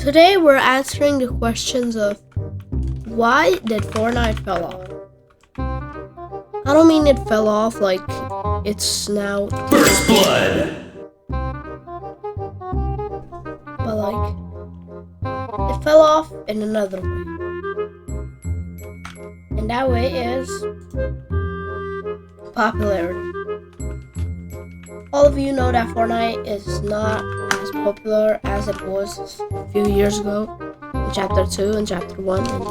Today we're answering the questions of why did Fortnite fell off? I don't mean it fell off like it's now First Blood! but like it fell off in another way. And that way is popularity. All of you know that Fortnite is not as popular as it was a few years ago in Chapter 2 and Chapter 1 and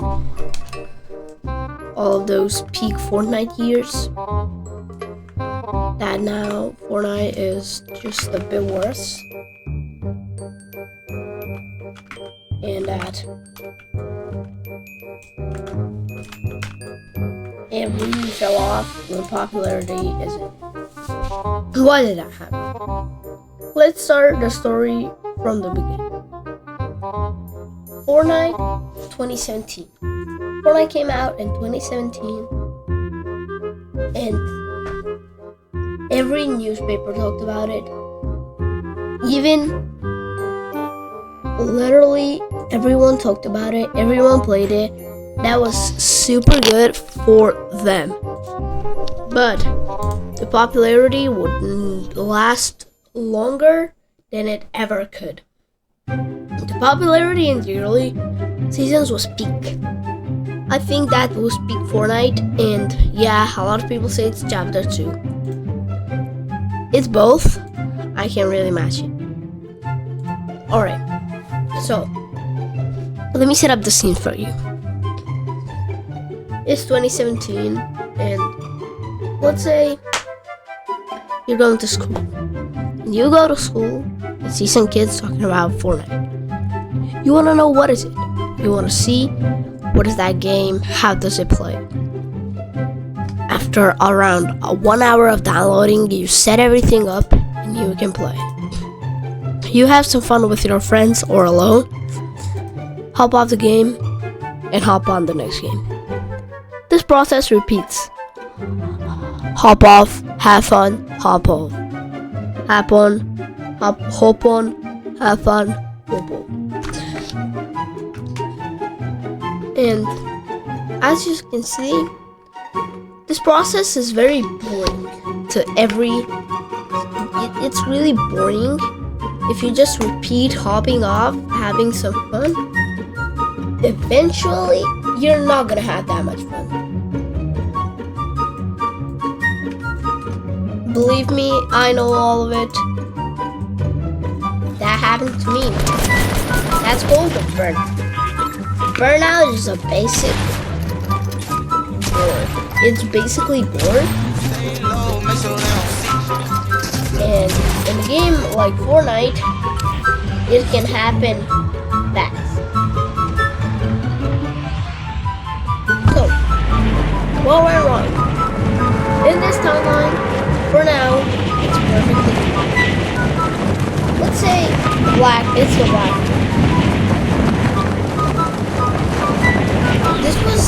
all of those peak Fortnite years. That now Fortnite is just a bit worse. And that it really fell off when popularity isn't. Why did that happen? Let's start the story from the beginning. Fortnite 2017. Fortnite came out in 2017 and every newspaper talked about it. Even literally everyone talked about it, everyone played it. That was super good for them. But the popularity wouldn't last longer than it ever could. The popularity in the early seasons was peak. I think that was peak Fortnite, and yeah, a lot of people say it's Chapter 2. It's both. I can't really match it. Alright, so let me set up the scene for you. It's 2017, and let's say you're going to school. And you go to school and see some kids talking about Fortnite. You want to know what is it. You want to see what is that game, how does it play. After around 1 hour of downloading, you set everything up and you can play. You have some fun with your friends or alone. Hop off the game and hop on the next game. This process repeats. Hop off, have fun, hop on. Hop on, hop on, have fun, hop on. And as you can see, this process is very boring to it's really boring if you just repeat hopping off, having some fun. Eventually, you're not gonna have that much fun. Believe me, I know all of it. That happened to me. That's called a burnout. Burnout is a basic bored. It's basically bored. And in a game like Fortnite, it can happen fast. So, what went wrong? In this timeline, for now, it's perfectly fine. Let's say it's the black. This was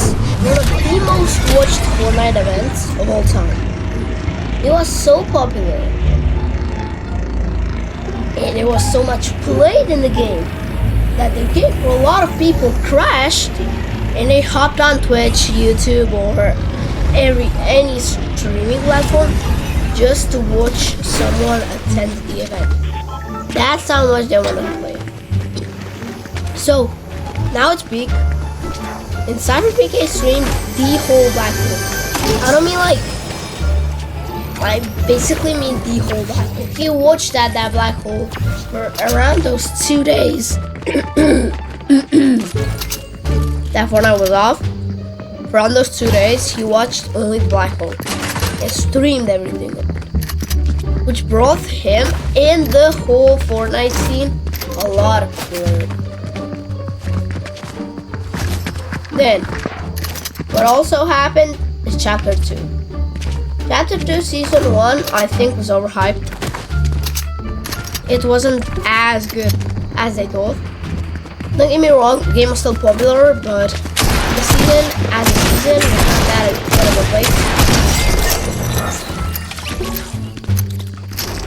one of the most watched Fortnite events of all time. It was so popular. And it was so much played in the game that the game for a lot of people crashed and they hopped on Twitch, YouTube, or any streaming platform just to watch someone attend the event. That's how much they want to play. So now it's peak. In Cyber PK streamed the whole black hole. I don't mean like, I basically mean the whole black hole. He watched that black hole for around those 2 days that Fortnite was off. For on those 2 days, he watched only the black hole and streamed everything, which brought him and the whole Fortnite scene a lot of popularity. Then, what also happened is Chapter 2. Chapter 2 Season 1, I think, was overhyped. It wasn't as good as they thought. Don't get me wrong, the game was still popular, but the season as a season was not that incredible place.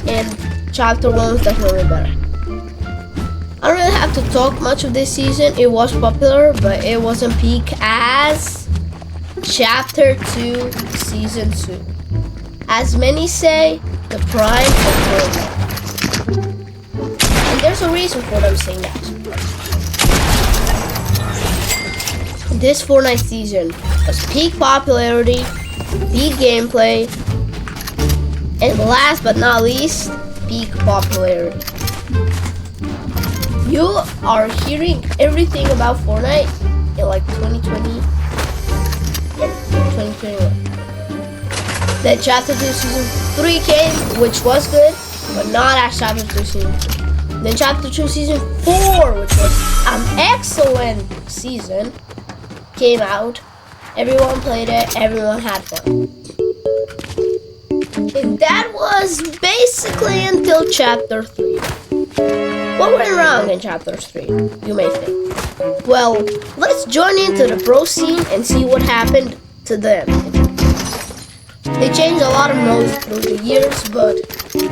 And Chapter 1 was definitely better. I don't really have to talk much of this season. It was popular, but it wasn't peak as Chapter 2 Season 2. As many say, the prime for Fortnite. And there's a reason for them saying that. This Fortnite season was peak popularity, peak gameplay, and last but not least, peak popularity. You are hearing everything about Fortnite in like 2020 and 2021. Then Chapter 2 Season 3 came, which was good, but not as Chapter 2 Season 3. Then Chapter 2 Season 4, which was an excellent season, came out. Everyone played it, everyone had fun. And that was basically until Chapter 3. What went wrong in Chapter 3, you may think? Well, let's join into the pro scene and see what happened to them. They changed a lot of modes through the years, but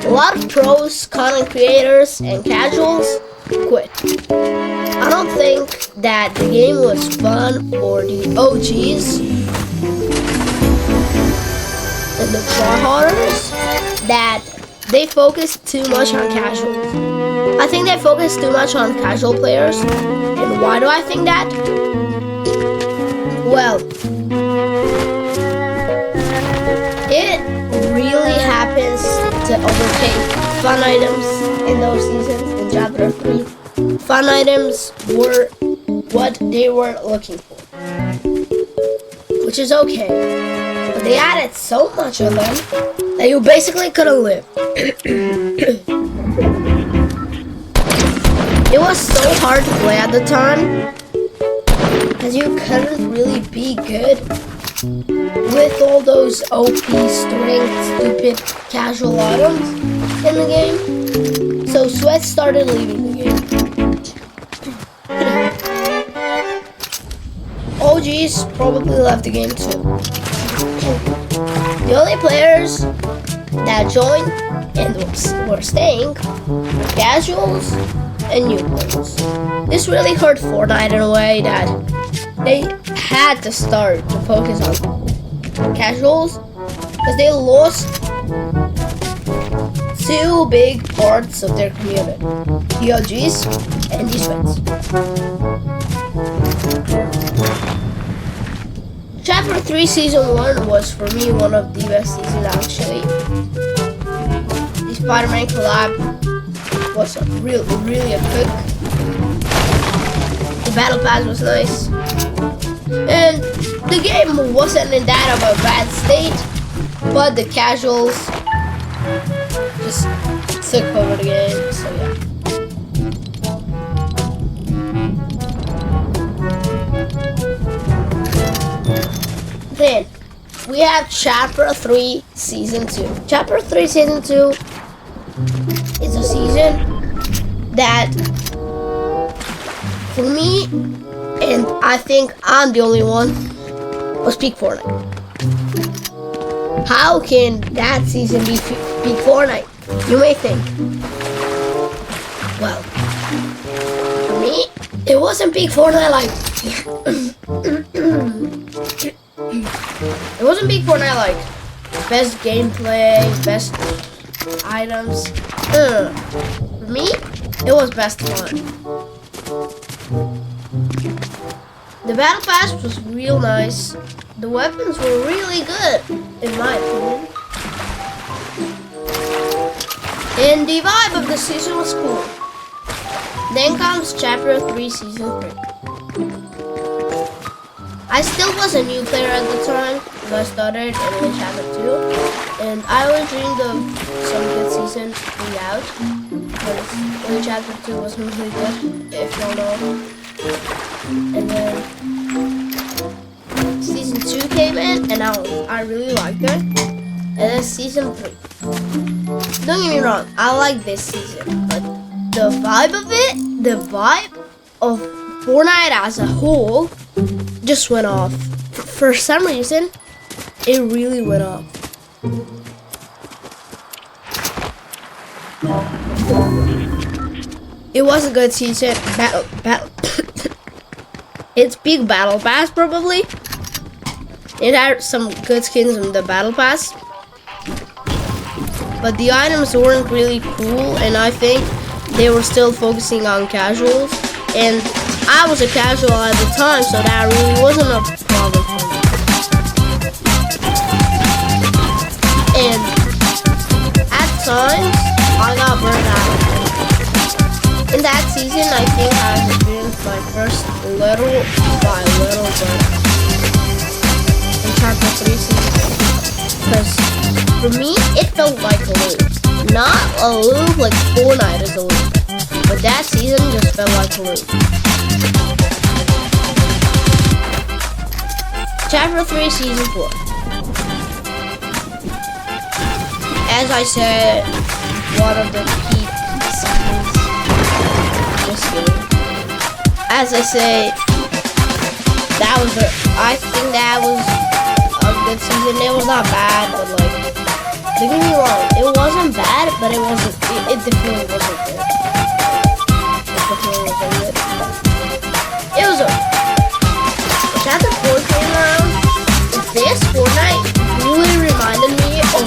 a lot of pros, content creators, and casuals quit. I don't think that the game was fun for the OGs and the tryharders, that they focused too much on casuals. I think they focused too much on casual players. And why do I think that? Well, it really happens to overtake fun items in those seasons in Chapter 3. Fun items were what they were looking for, which is okay. But they added so much of them that you basically couldn't live. It was so hard to play at the time because you couldn't really be good with all those OP strength, stupid casual items in the game. So Sweat started leaving the game. OGs probably left the game too. The only players that joined and were staying were casuals and new players. This really hurt Fortnite in a way that they had to start to focus on casuals because they lost two big parts of their community, the OGs and the Sweats. Chapter 3 Season 1 was for me one of the best seasons actually. The Spider-Man collab was really epic. The battle pass was nice. And the game wasn't in that of a bad state, but the casuals just took over the game, so yeah. Then we have Chapter 3 Season 2. Chapter 3 Season 2 is a season that, for me, and I think I'm the only one, was peak Fortnite. How can that season be peak Fortnite? You may think. Well, for me, it wasn't peak Fortnite like... It wasn't peak Fortnite like best gameplay, best items. For me, it was best fun. The battle pass was real nice. The weapons were really good, in my opinion. And the vibe of the season was cool. Then comes Chapter 3 Season 3. I still was a new player at the time when I started in Chapter 2, and I always dreamed of some good season being out, because only Chapter 2 wasn't really good, if y'all know. And then Season 2 came in, and I really liked it. And then Season 3. Don't get me wrong, I like this season, but the vibe of it, the vibe of Fortnite as a whole, just went off. For some reason, it really went off. It was a good season. Battle. It's big battle pass probably. It had some good skins in the battle pass, but the items weren't really cool, and I think they were still focusing on casuals. And I was a casual at the time, so that really wasn't a problem for me. And at times, I got burned out. In that season, I think I experienced my first little by little burn in chapter 3 season. Because for me, it felt like a loop. Not a loop like Fortnite is a loop, but that season just felt like a loop. Chapter 3, Season 4. As I said, one of the peak seasons this game. As I say, I think that was a good season. It was not bad, but like, don't get me wrong, it wasn't bad, but it definitely wasn't good. It was okay. Chapter 4 came around. This Fortnite really reminded me of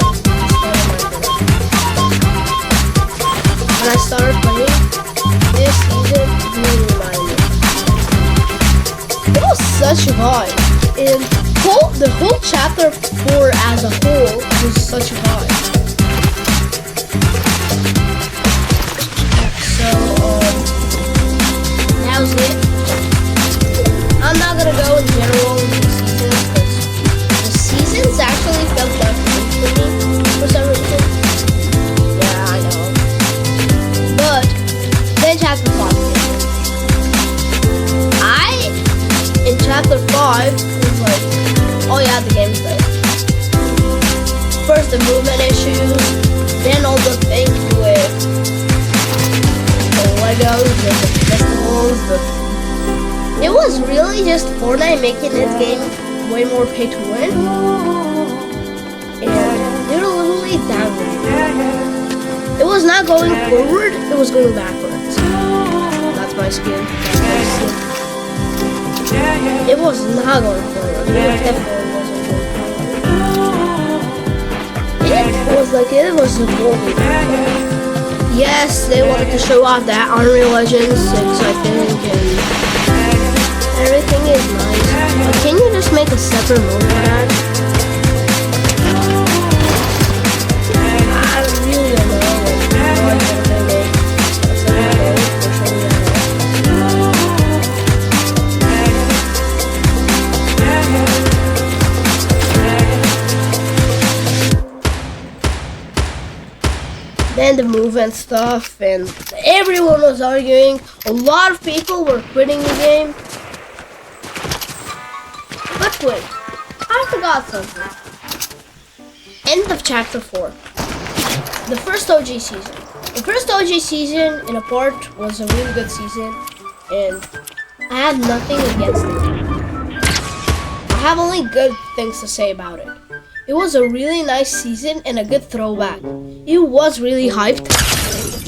when I started playing. This season really reminded me. It was such a vibe. And the whole chapter 4 as a whole was such a vibe. So that was it. I'm not gonna go in general with the seasons because the seasons actually felt like fun for me for some reason. Yeah, I know. But then chapter 5 came. In chapter 5 was like, oh yeah, the game's dead. First the movement issues, then all the things with the Legos and the festivals, it was really just Fortnite making this game way more pay to win. And they were literally downward. It was not going forward, it was going backwards. That's my skin. It was not going forward. It definitely wasn't going forward. It was like it was evolving. Yes, they wanted to show off that Unreal Legends 6, I think, and everything is nice. But can you just make a separate mode for that? I really don't know. How I'm gonna make a separate mode for showing that off. Then the movement stuff, and everyone was arguing. A lot of people were quitting the game. But wait, I forgot something. End of chapter 4. The first OG season. The first OG season, in a part, was a really good season, and I had nothing against it. I have only good things to say about it. It was a really nice season and a good throwback. It was really hyped.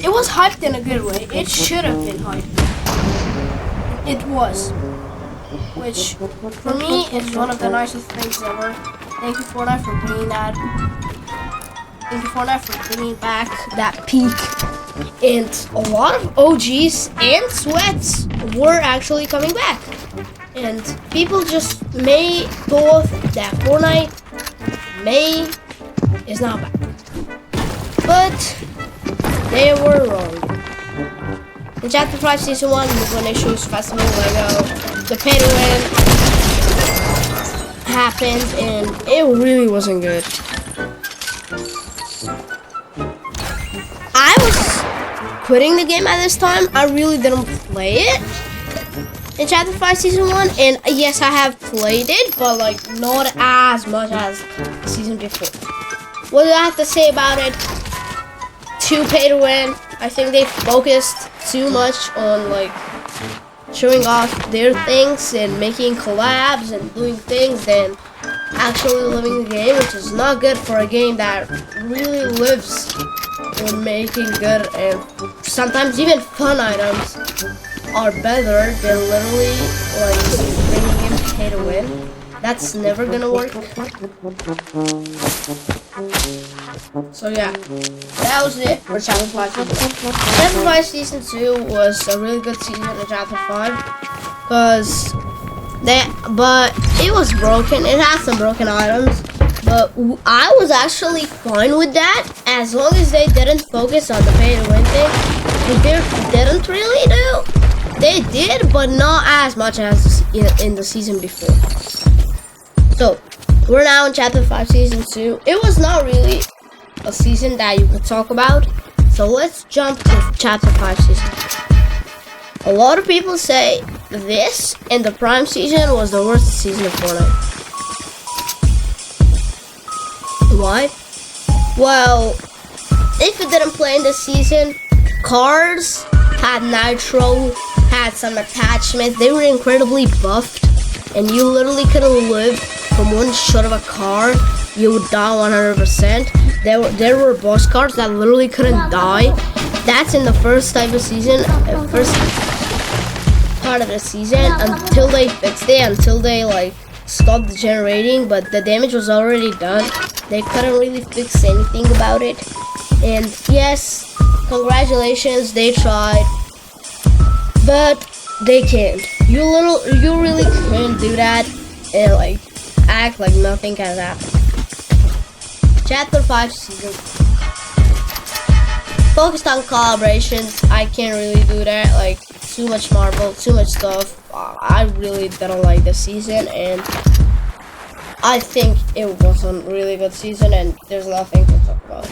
It was hyped in a good way. It should have been hyped. It was. Which, for me, is one of the nicest things ever. Thank you, Fortnite, for bringing that. Thank you, Fortnite, for bringing back that peak. And a lot of OGs and sweats were actually coming back. And people just may thought that Fortnite is not back. But they were wrong. In Chapter 5 Season 1, movement issues, festival, Lego, the pay to win happened, and it really wasn't good. I was quitting the game at this time. I really didn't play it in Chapter 5 Season 1, and yes, I have played it, but like not as much as season before. What do I have to say about it? Too pay to win. I think they focused too much on like showing off their things and making collabs and doing things than actually living the game, which is not good for a game that really lives or making good and sometimes even fun items are better than literally like just bringing in pay to win. That's never gonna work. So yeah, that was it for Chapter 5 Season 1. Chapter 5 Season 2 was a really good season in Chapter 5 because but it was broken. It had some broken items, but I was actually fine with that as long as they didn't focus on the pay to win thing. They didn't really do. They did, but not as much as in the season before. So, we're now in Chapter 5 Season 2. It was not really a season that you could talk about. So, let's jump to Chapter 5 Season 2. A lot of people say this and the Prime Season was the worst season of Fortnite. Why? Well, if you didn't play in the season, cars had nitro, had some attachments. They were incredibly buffed, and you literally couldn't live from one shot of a car. You would die 100%. There were boss cars that literally couldn't die. That's in the first type of season, first part of the season, until they fixed it, until they like stopped generating. But the damage was already done. They couldn't really fix anything about it. And yes, congratulations, they tried. But they can't. You really can't do that and like act like nothing can happen. Chapter 5 Season. Focused on collaborations. I can't really do that. Like too much Marvel, too much stuff. I really didn't like the season, and I think it wasn't a really good season, and there's nothing to talk about.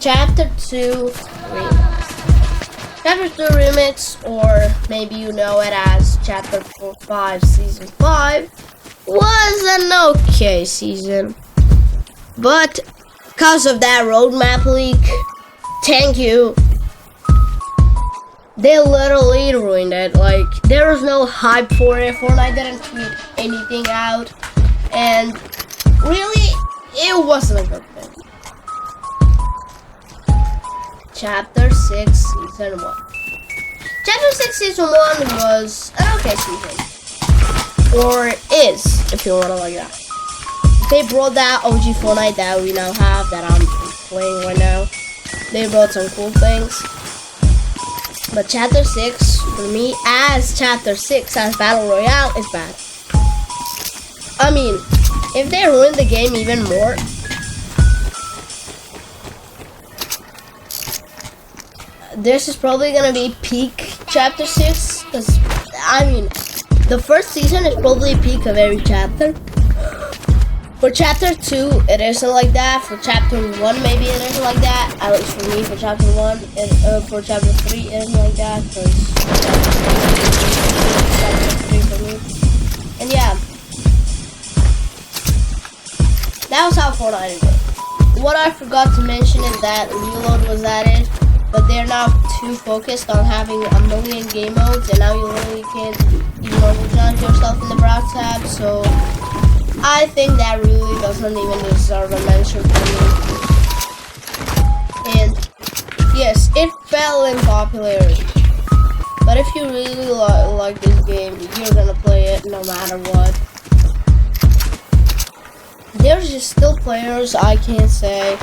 Chapter 2 Remix. Chapter 2 Remix, or maybe you know it as Chapter 5 Season 5, was an okay season. But because of that roadmap leak, thank you, they literally ruined it. Like, there was no hype for it. Fortnite didn't tweet anything out, and really, it wasn't a good thing. Chapter 6 Season 1. Chapter 6 Season 1 was an okay season. Or is, if you want to like that. They brought that OG Fortnite that we now have, that I'm playing right now. They brought some cool things. But Chapter 6, for me, as Chapter 6, as Battle Royale, is bad. I mean, if they ruin the game even more, this is probably gonna be peak Chapter 6, because, I mean, the first season is probably peak of every chapter. For Chapter 2, it isn't like that. For Chapter 1, maybe it isn't like that. At least for me, for Chapter 1. For Chapter 3, it isn't like that. Because Chapter 3 for me. And yeah. That was how Fortnite is. What I forgot to mention is that Reload was added. But they're now too focused on having a million game modes. And now you literally can't even organize yourself in the browse tab. So I think that really doesn't even deserve a mention for me. And yes, it fell in popularity. But if you really like this game, you're gonna play it no matter what. There's just still players, I can't say.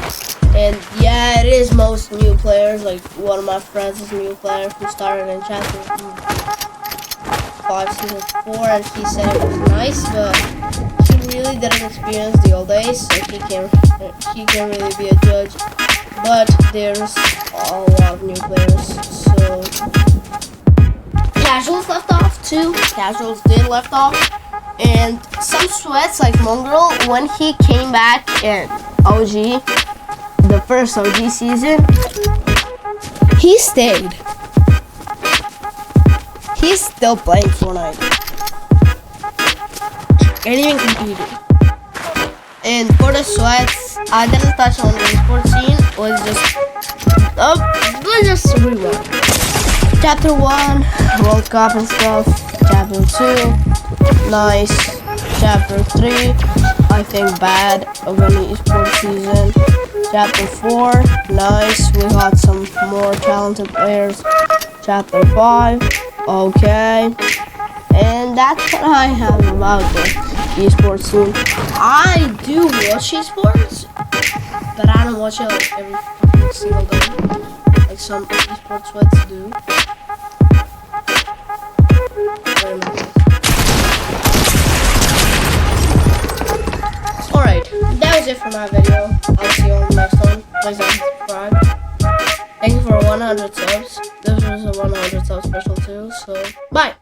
And yeah, it is most new players. Like one of my friends is a new player who started in Chapter 5 Season 4, and he said it was nice, but he really didn't experience the old days, so he can really be a judge. But there's a lot of new players, so casuals left off too. Casuals did left off, and some sweats like Mongrel, when he came back in OG, the first OG season, he stayed. He's still playing Fortnite. And even competing. And for the sweats, I didn't touch on the esports scene. Was just let's just rewind. Chapter 1, World Cup and stuff. Chapter 2, nice. Chapter 3, I think bad of any esports season. Chapter 4, nice, we got some more talented players. Chapter 5, okay. And that's what I have about the esports scene. I do watch esports, but I don't watch it like every fucking single day, like some esports sweats do. Alright, that was it for my video. I'll see you on the next one. Please like and subscribe. Thank you for 100 subs. This was a 100 sub special too, so bye!